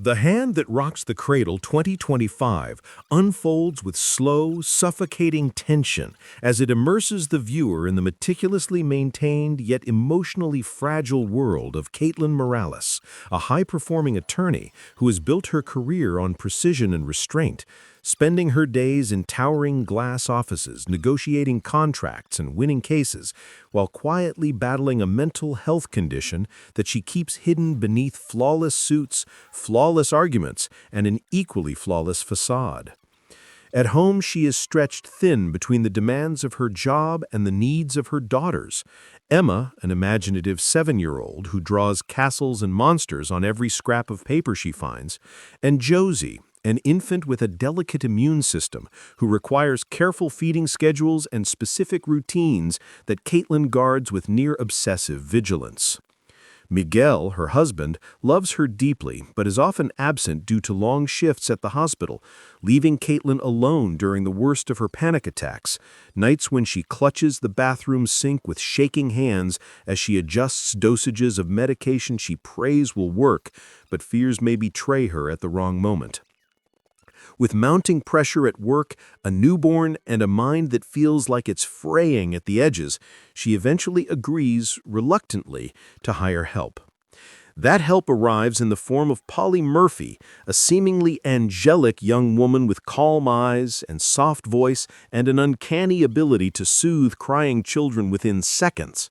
The Hand That Rocks the Cradle 2025 unfolds with slow, suffocating tension as it immerses the viewer in the meticulously maintained yet emotionally fragile world of Caitlin Morales, a high-performing attorney who has built her career on precision and restraint, spending her days in towering glass offices, negotiating contracts and winning cases, while quietly battling a mental health condition that she keeps hidden beneath flawless suits, flawless arguments, and an equally flawless facade. At home, she is stretched thin between the demands of her job and the needs of her daughters. Emma, an imaginative 7-year-old who draws castles and monsters on every scrap of paper she finds, and Josie, an infant with a delicate immune system who requires careful feeding schedules and specific routines that Caitlin guards with near-obsessive vigilance. Miguel, her husband, loves her deeply but is often absent due to long shifts at the hospital, leaving Caitlin alone during the worst of her panic attacks, nights when she clutches the bathroom sink with shaking hands as she adjusts dosages of medication she prays will work but fears may betray her at the wrong moment. With mounting pressure at work, a newborn, and a mind that feels like it's fraying at the edges, she eventually agrees, reluctantly, to hire help. That help arrives in the form of Polly Murphy, a seemingly angelic young woman with calm eyes and soft voice and an uncanny ability to soothe crying children within seconds.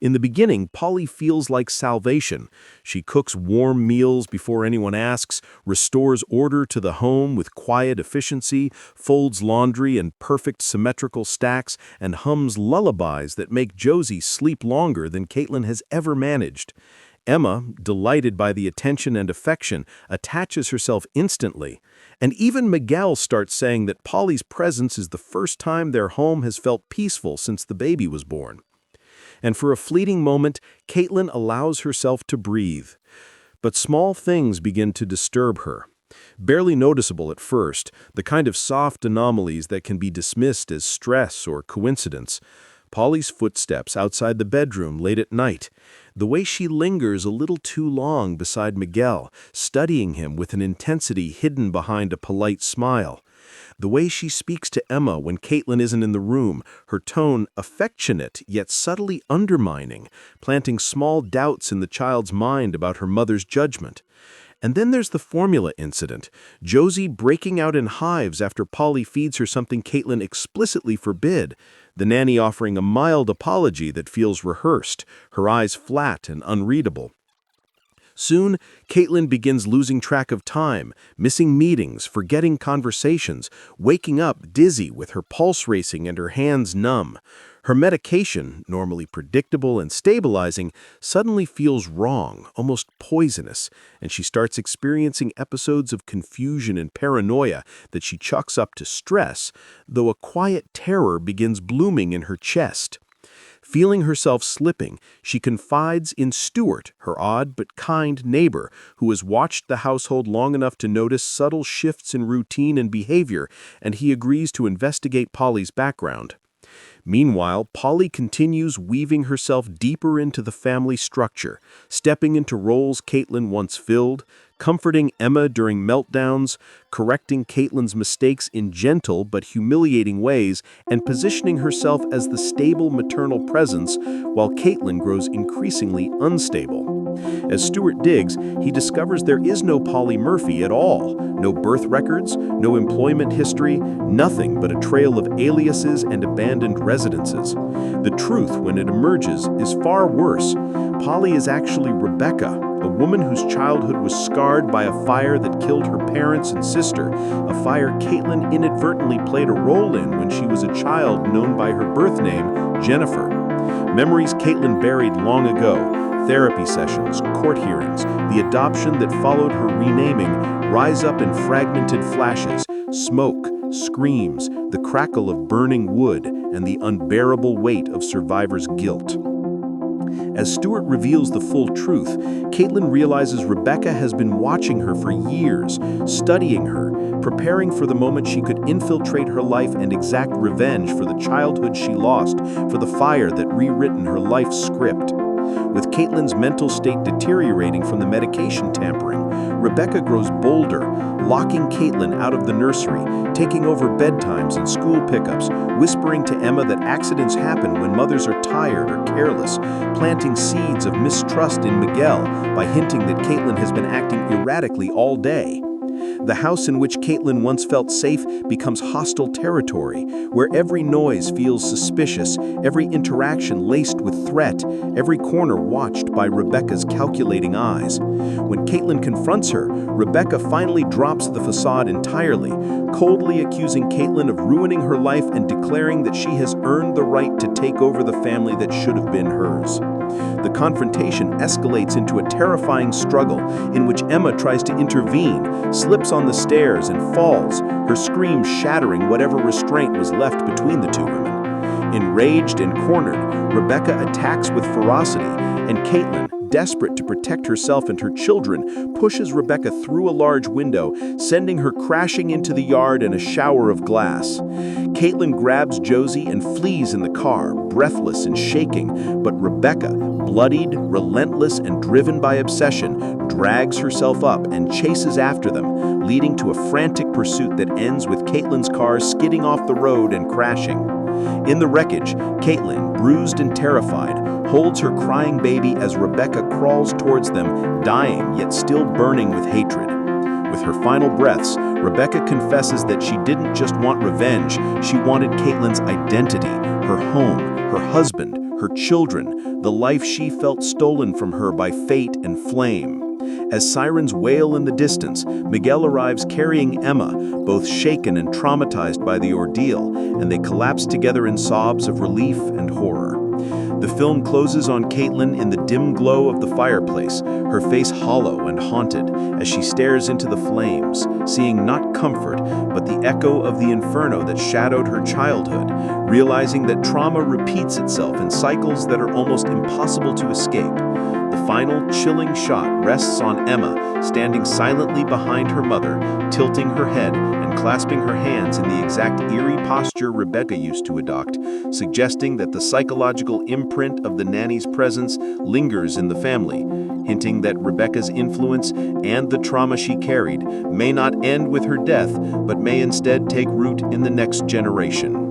In the beginning, Polly feels like salvation. She cooks warm meals before anyone asks, restores order to the home with quiet efficiency, folds laundry in perfect symmetrical stacks, and hums lullabies that make Josie sleep longer than Caitlin has ever managed. Emma, delighted by the attention and affection, attaches herself instantly. And even Miguel starts saying that Polly's presence is the first time their home has felt peaceful since the baby was born. And for a fleeting moment, Caitlin allows herself to breathe. But small things begin to disturb her. Barely noticeable at first, the kind of soft anomalies that can be dismissed as stress or coincidence. Polly's footsteps outside the bedroom late at night, the way she lingers a little too long beside Miguel, studying him with an intensity hidden behind a polite smile. The way she speaks to Emma when Caitlin isn't in the room, her tone affectionate yet subtly undermining, planting small doubts in the child's mind about her mother's judgment. And then there's the formula incident, Josie breaking out in hives after Polly feeds her something Caitlin explicitly forbid, the nanny offering a mild apology that feels rehearsed, her eyes flat and unreadable. Soon, Caitlin begins losing track of time, missing meetings, forgetting conversations, waking up dizzy with her pulse racing and her hands numb. Her medication, normally predictable and stabilizing, suddenly feels wrong, almost poisonous, and she starts experiencing episodes of confusion and paranoia that she chalks up to stress, though a quiet terror begins blooming in her chest. Feeling herself slipping, she confides in Stuart, her odd but kind neighbor, who has watched the household long enough to notice subtle shifts in routine and behavior, and he agrees to investigate Polly's background. Meanwhile, Polly continues weaving herself deeper into the family structure, stepping into roles Caitlin once filled, comforting Emma during meltdowns, correcting Caitlin's mistakes in gentle but humiliating ways, and positioning herself as the stable maternal presence while Caitlin grows increasingly unstable. As Stuart digs, he discovers there is no Polly Murphy at all, no birth records, no employment history, nothing but a trail of aliases and abandoned residences. The truth, when it emerges, is far worse. Polly is actually Rebecca, a woman whose childhood was scarred by a fire that killed her parents and sister, a fire Caitlin inadvertently played a role in when she was a child known by her birth name, Jennifer. Memories Caitlin buried long ago, therapy sessions, court hearings, the adoption that followed her renaming, rise up in fragmented flashes, smoke, screams, the crackle of burning wood, and the unbearable weight of survivors' guilt. As Stuart reveals the full truth, Caitlin realizes Rebecca has been watching her for years, studying her, preparing for the moment she could infiltrate her life and exact revenge for the childhood she lost, for the fire that rewritten her life's script. With Caitlin's mental state deteriorating from the medication tampering, Rebecca grows bolder, locking Caitlin out of the nursery, taking over bedtimes and school pickups, whispering to Emma that accidents happen when mothers are tired or careless, planting seeds of mistrust in Miguel by hinting that Caitlin has been acting erratically all day. The house in which Caitlin once felt safe becomes hostile territory, where every noise feels suspicious, every interaction laced with threat, every corner watched by Rebecca's calculating eyes. When Caitlin confronts her, Rebecca finally drops the facade entirely, coldly accusing Caitlin of ruining her life and declaring that she has earned the right to take over the family that should have been hers. The confrontation escalates into a terrifying struggle in which Emma tries to intervene, slips on the stairs and falls, her screams shattering whatever restraint was left between the two women. Enraged and cornered, Rebecca attacks with ferocity, and Caitlin, desperate to protect herself and her children, pushes Rebecca through a large window, sending her crashing into the yard in a shower of glass. Caitlin grabs Josie and flees in the car, breathless and shaking, but Rebecca, bloodied, relentless, and driven by obsession, drags herself up and chases after them, leading to a frantic pursuit that ends with Caitlin's car skidding off the road and crashing. In the wreckage, Caitlin, bruised and terrified, holds her crying baby as Rebecca crawls towards them, dying yet still burning with hatred. With her final breaths, Rebecca confesses that she didn't just want revenge, she wanted Caitlin's identity, her home, her husband, her children, the life she felt stolen from her by fate and flame. As sirens wail in the distance, Miguel arrives carrying Emma, both shaken and traumatized by the ordeal, and they collapse together in sobs of relief and horror. The film closes on Caitlin in the dim glow of the fireplace, her face hollow and haunted as she stares into the flames, seeing not comfort, but the echo of the inferno that shadowed her childhood, realizing that trauma repeats itself in cycles that are almost impossible to escape. The final, chilling shot rests on Emma, standing silently behind her mother, tilting her head and clasping her hands in the exact eerie posture Rebecca used to adopt, suggesting that the psychological imprint of the nanny's presence lingers in the family, hinting that Rebecca's influence and the trauma she carried may not end with her death, but may instead take root in the next generation.